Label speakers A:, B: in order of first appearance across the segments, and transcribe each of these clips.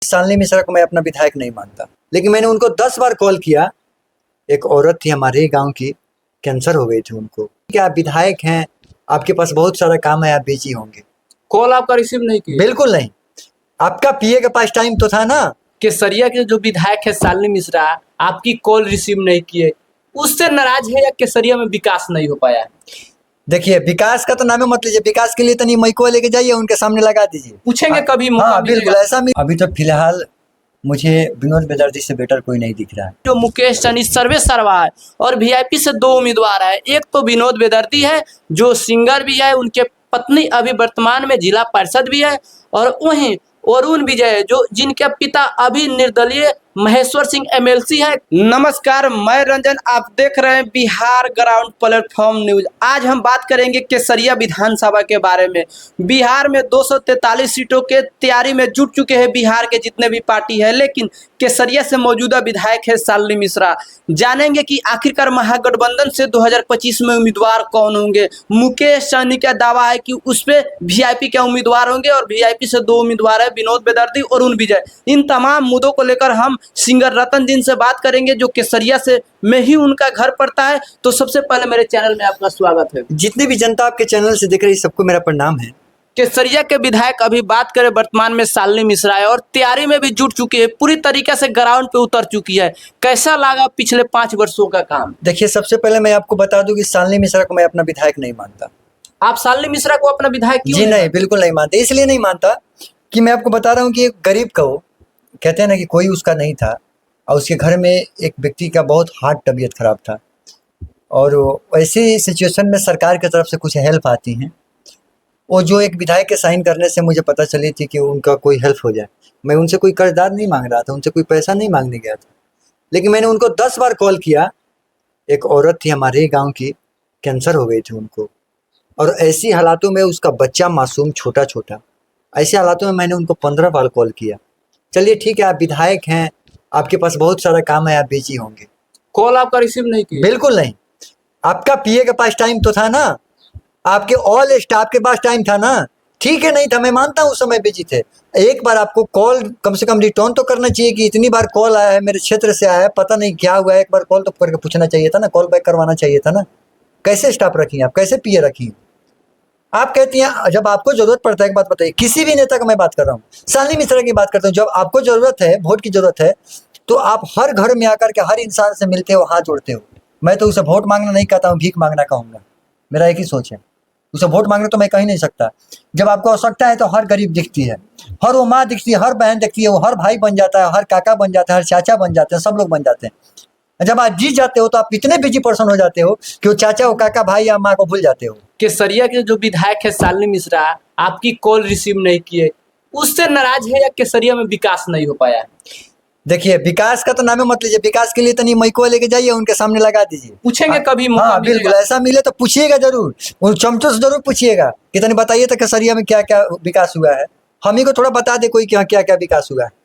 A: शालिनी मिश्रा को मैं अपना विधायक नहीं मानता, लेकिन मैंने उनको 10 बार कॉल किया। एक औरत थी हमारे ही गांव की, कैंसर हो गई थी उनको। क्या आप विधायक हैं, आपके पास बहुत सारा काम है, आप बिजी होंगे।
B: कॉल आपका रिसीव नहीं किया?
A: बिल्कुल नहीं। आपका पीए के पास टाइम तो था ना।
B: केसरिया के जो विधायक है शालिनी मिश्रा, आपकी कॉल रिसीव नहीं किए, उससे नाराज है या केसरिया में विकास नहीं हो पाया?
A: देखिए, विकास का तो नाम मत लीजिए। विकास के लिए तो नहीं, मैको लेके जाइए, उनके सामने लगा दीजिए,
B: पूछेंगे कभी मौका
A: हाँ बिल्कुल
B: मिलेगा।
A: ऐसा। अभी तो फिलहाल मुझे विनोद बेदर्दी से बेटर कोई नहीं दिख रहा है।
B: जो मुकेश सहनी सर्वे सर्वा है और वीआईपी से 2 उम्मीदवार है। एक तो विनोद बेदर्दी है जो सिंगर भी है, उनके पत्नी अभी वर्तमान में जिला पार्षद भी है, और वहीं अरुण विजय जो जिनके पिता अभी निर्दलीय महेश्वर सिंह एमएलसी है। नमस्कार, मैं रंजन, आप देख रहे हैं बिहार ग्राउंड प्लेटफॉर्म न्यूज। आज हम बात करेंगे केसरिया विधानसभा के बारे में। बिहार में 243 सीटों के तैयारी में जुट चुके हैं बिहार के जितने भी पार्टी है, लेकिन केसरिया से मौजूदा विधायक है शालिनी मिश्रा। जानेंगे कि आखिरकार महागठबंधन से 2025 में उम्मीदवार कौन होंगे। मुकेश सहनी का दावा है कि उस पर वीआईपी के उम्मीदवार होंगे और वीआईपी से 2 उम्मीदवार है, विनोद बेदर्दी और अरुण विजय। इन तमाम मुद्दों को लेकर हम सिंगर रतन दिन से बात करेंगे जो केसरिया से में ही उनका घर पड़ता है। तो सबसे पहले मेरे चैनल में आपका स्वागत है।
A: जितनी भी जनता आपके चैनल से देख रही है, सबको मेरा प्रणाम है।
B: केसरिया के विधायक अभी बात करें वर्तमान में शालिनी मिश्रा है और तैयारी में भी जुट चुकी है, पूरी तरीके से ग्राउंड पे उतर चुकी है। कैसा लगा पिछले 5 वर्षों का काम?
A: देखिए, सबसे पहले मैं आपको बता दूं कि शालिनी मिश्रा को मैं अपना विधायक नहीं मानता।
B: आप शालिनी मिश्रा को अपना विधायक क्यों
A: जी नहीं, बिल्कुल नहीं मानते। इसलिए नहीं मानता कि मैं आपको बता रहा हूँ कि एक गरीब का, वो कहते हैं ना कि कोई उसका नहीं था, और उसके घर में एक व्यक्ति का बहुत हार्ट तबीयत खराब था, और ऐसी सिचुएशन में सरकार की तरफ से कुछ हेल्प आती हैं। वो जो एक विधायक के साइन करने से मुझे पता चली थी कि उनका कोई हेल्प हो जाए। मैं उनसे कोई कर्जदार नहीं मांग रहा था, उनसे कोई पैसा नहीं मांगने गया था, लेकिन मैंने उनको 10 बार कॉल किया। एक औरत थी हमारे ही गाँव की, कैंसर हो गई थी उनको, और ऐसी हालातों में उसका बच्चा मासूम छोटा छोटा, ऐसे हालातों में मैंने उनको 15 बार कॉल किया। चलिए ठीक है, आप विधायक हैं, आपके पास बहुत सारा काम है, आप बिजी होंगे।
B: कॉल आपका रिसीव नहीं किया?
A: बिल्कुल नहीं। आपका पीए के पास टाइम तो था ना, आपके ऑल स्टाफ के पास टाइम था ना। ठीक है, नहीं था, मैं मानता हूँ उस समय बिजी थे। एक बार आपको कॉल कम से कम रिटर्न तो करना चाहिए कि इतनी बार कॉल आया है, मेरे क्षेत्र से आया है, पता नहीं क्या हुआ है, एक बार कॉल तो करके पूछना चाहिए था ना, कॉल बैक करवाना चाहिए था ना। कैसे स्टाफ रखी आप, कैसे पीए रखी? आप कहती हैं जब आपको जरूरत पड़ता है, एक बात बताइए, किसी भी नेता का मैं बात कर रहा हूँ, शालिनी मिश्रा की बात करता हूँ, जब आपको जरूरत है, वोट की जरूरत है, तो आप हर घर में आकर के हर इंसान से मिलते हो, हाथ जोड़ते हो। मैं तो उसे वोट मांगना नहीं कहता हूँ, भीख मांगना कहूँगा। मेरा एक ही सोच है, उसे वोट मांगना तो मैं कह ही नहीं सकता। जब आपको आवश्यकता है तो हर गरीब दिखती है, हर वो माँ दिखती है, हर बहन दिखती है, वो हर भाई बन जाता है, हर काका बन जाता है, हर चाचा बन जाते हैं, सब लोग बन जाते हैं। जब आप जीत जाते हो तो आप इतने बिजी पर्सन हो जाते हो कि वो चाचा, वो काका, भाई या माँ को भूल जाते हो।
B: केसरिया के जो विधायक है शालिनी मिश्रा, आपकी कॉल रिसीव नहीं किए, उससे नाराज है या केसरिया में विकास नहीं हो पाया?
A: देखिए, विकास का तो नाम मत लीजिए। विकास के लिए तो नहीं, मैको लेके जाइए, उनके सामने लगा दीजिए,
B: पूछेंगे कभी मौका
A: हाँ बिल्कुल
B: मिलेगा।
A: ऐसा मिले तो पूछिएगा जरूर, उन चमचों से जरूर पूछिएगा कि तनी बताइए तो केसरिया में क्या क्या विकास हुआ है, हम ही को थोड़ा बता दे कोई क्या क्या क्या विकास हुआ है।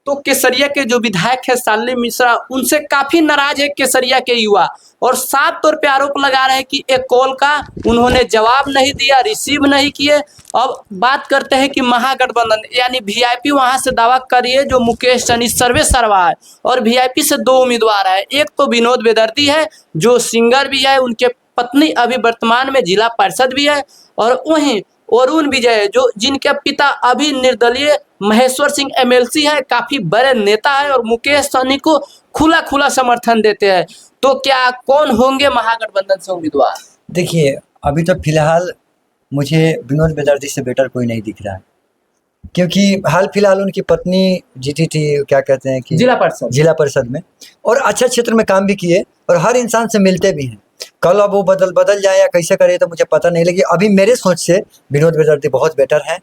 B: तो केसरिया के जो विधायक है शालिनी मिश्रा, उनसे काफी नाराज है केसरिया के युवा, और साफ तौर पे आरोप लगा रहे हैं कि एक कॉल का उन्होंने जवाब नहीं दिया, रिसीव नहीं किए। अब बात करते हैं कि महागठबंधन यानी वीआईपी वहां से दावा करिए जो मुकेश सहनी सर्वे सर्वा है, और वीआईपी से 2 उम्मीदवार है। एक तो विनोद बेदर्दी है जो सिंगर भी है, उनके पत्नी अभी वर्तमान में जिला पार्षद भी है, और वहीं अरुण विजय जो जिनके पिता अभी निर्दलीय महेश्वर सिंह एमएलसी है, काफी बड़े नेता है और मुकेश सहनी को खुला खुला समर्थन देते हैं। तो क्या कौन होंगे महागठबंधन से उम्मीदवार?
A: देखिए, अभी तो फिलहाल मुझे विनोद बेदर्दी से बेटर कोई नहीं दिख रहा है, क्योंकि हाल फिलहाल उनकी पत्नी जीती थी, क्या कहते हैं कि जिला परिषद में, और अच्छा क्षेत्र में काम भी किए और हर इंसान से मिलते भी हैं। कल अब वो बदल जाए या कैसे करे तो मुझे पता नहीं, लेकिन अभी मेरे सोच से विनोद बेदर्दी बहुत बेटर है।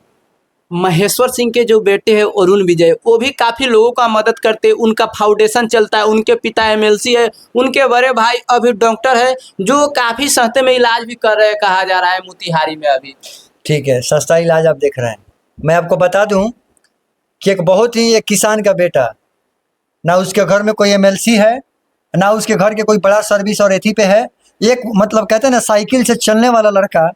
B: महेश्वर सिंह के जो बेटे हैं अरुण विजय, वो भी काफी लोगों का मदद करते हैं, उनका फाउंडेशन चलता है, उनके पिता एमएलसी है, उनके बड़े भाई अभी डॉक्टर है जो काफी सस्ते में इलाज भी कर रहे हैं, कहा जा रहा है मोतिहारी में अभी।
A: ठीक है, सस्ता इलाज आप देख रहे हैं। मैं आपको बता दूं कि एक किसान का बेटा, ना उसके घर में कोई एमएलसी है, ना उसके घर के कोई बड़ा सर्विस और एथी पे है, एक मतलब कहते हैं ना साइकिल से चलने वाला लड़का,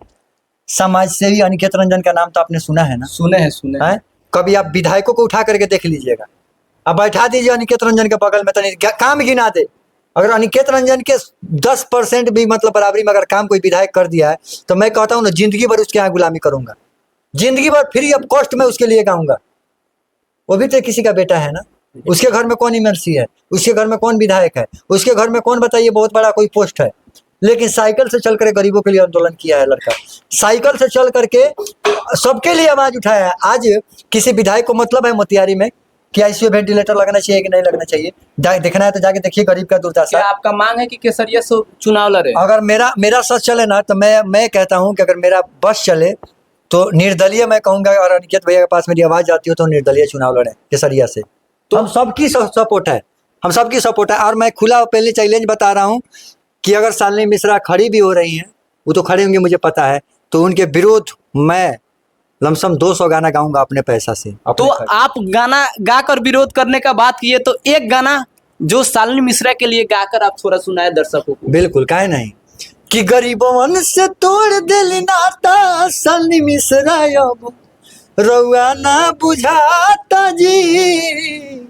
A: समाज सेवी अनिकेत रंजन का नाम तो आपने सुना है ना?
B: सुने हैं।
A: कभी आप विधायकों को उठा करके देख लीजिएगा, अब बैठा दीजिए अनिकेत रंजन के बगल में, तो काम गिना दे। अगर अनिकेत रंजन के 10% भी मतलब बराबरी में अगर काम कोई विधायक कर दिया है, तो मैं कहता हूँ ना, जिंदगी भर उसके यहाँ गुलामी करूंगा, जिंदगी भर फ्री ऑफ कॉस्ट में उसके लिए गाऊंगा। वो भी तो किसी का बेटा है ना, उसके घर में कौन इमरजेंसी है, उसके घर में कौन विधायक है, उसके घर में कौन बताइए बहुत बड़ा कोई पोस्ट है, लेकिन साइकिल से चल कर गरीबों के लिए आंदोलन किया है लड़का, साइकिल से चल करके सबके लिए आवाज उठाया है। आज किसी विधायक को मतलब है मोतिहारी में कि आईसीयू वेंटिलेटर लगना चाहिए कि नहीं लगना चाहिए, देखना है तो जाके देखिए गरीब का दुर्दशा।
B: क्या आपका मांग है कि केसरिया से चुनाव लड़े?
A: अगर मेरा सच चले ना, तो मैं कहता हूँ कि अगर मेरा बस चले तो निर्दलीय मैं कहूंगा, और अनिकेत भैया के पास मेरी आवाज जाती हो तो निर्दलीय चुनाव लड़े केसरिया से। तो हम सबकी सपोर्ट है, हम सबकी सपोर्ट है। और मैं खुला पहले चैलेंज बता रहा हूँ कि अगर शालिनी मिश्रा खड़ी भी हो रही हैं, वो तो खड़े होंगे मुझे पता है, तो उनके विरोध मैं लमसम 200 गाना गाऊंगा अपने पैसा से।
B: तो आप गाना गाकर विरोध करने का बात किए, तो एक गाना जो शालिनी मिश्रा के लिए गाकर आप थोड़ा सुनाए दर्शकों को।
A: बिल्कुल, काहे नहीं, कि गरीबों से तोड़ दिल नाता शालिनी मिश्रा अब रउआ ना बुझाता जी,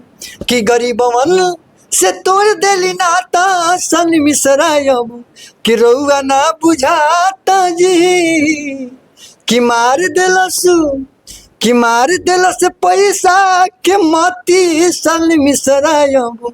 A: कि गरीबों से तोड़ दिल नाता शालिनी मिश्रा अब कि रउआ ना बुझाता जी, कि मार दिलस पैसा के मोती शालिनी मिश्रा अब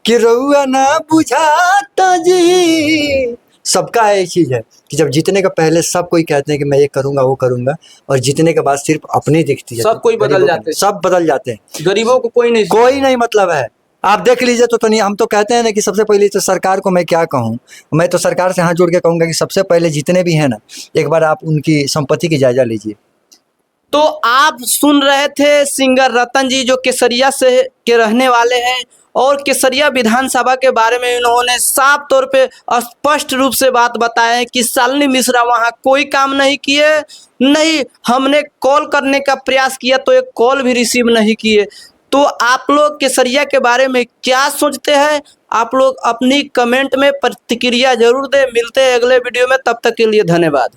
A: कि रउआ ना बुझाता जी। सबका है एक चीज है कि जब जीतने का पहले सब कोई कहते हैं कि मैं ये करूंगा वो करूंगा, और जीतने के बाद सिर्फ अपनी दिखती है,
B: सब कोई बदल जाते हैं,
A: सब बदल जाते हैं,
B: गरीबों को कोई नहीं
A: मतलब है। आप देख लीजिए तो नहीं, हम तो कहते हैं ना कि सबसे पहले तो सरकार को मैं क्या कहूँ, मैं तो सरकार से हाथ जोड़ के कहूंगा कि सबसे पहले जितने भी हैं ना, एक बार आप उनकी संपत्ति की जायजा लीजिए।
B: तो आप सुन रहे थे सिंगर रतन जी, जो केसरिया से के रहने वाले हैं, और केसरिया विधानसभा के बारे में इन्होंने साफ तौर पे स्पष्ट रूप से बात बताया है कि शालिनी मिश्रा वहां कोई काम नहीं किए, नहीं हमने कॉल करने का प्रयास किया तो एक कॉल भी रिसीव नहीं किए। तो आप लोग केसरिया के बारे में क्या सोचते हैं, आप लोग अपनी कमेंट में प्रतिक्रिया जरूर दें। मिलते हैं अगले वीडियो में, तब तक के लिए धन्यवाद।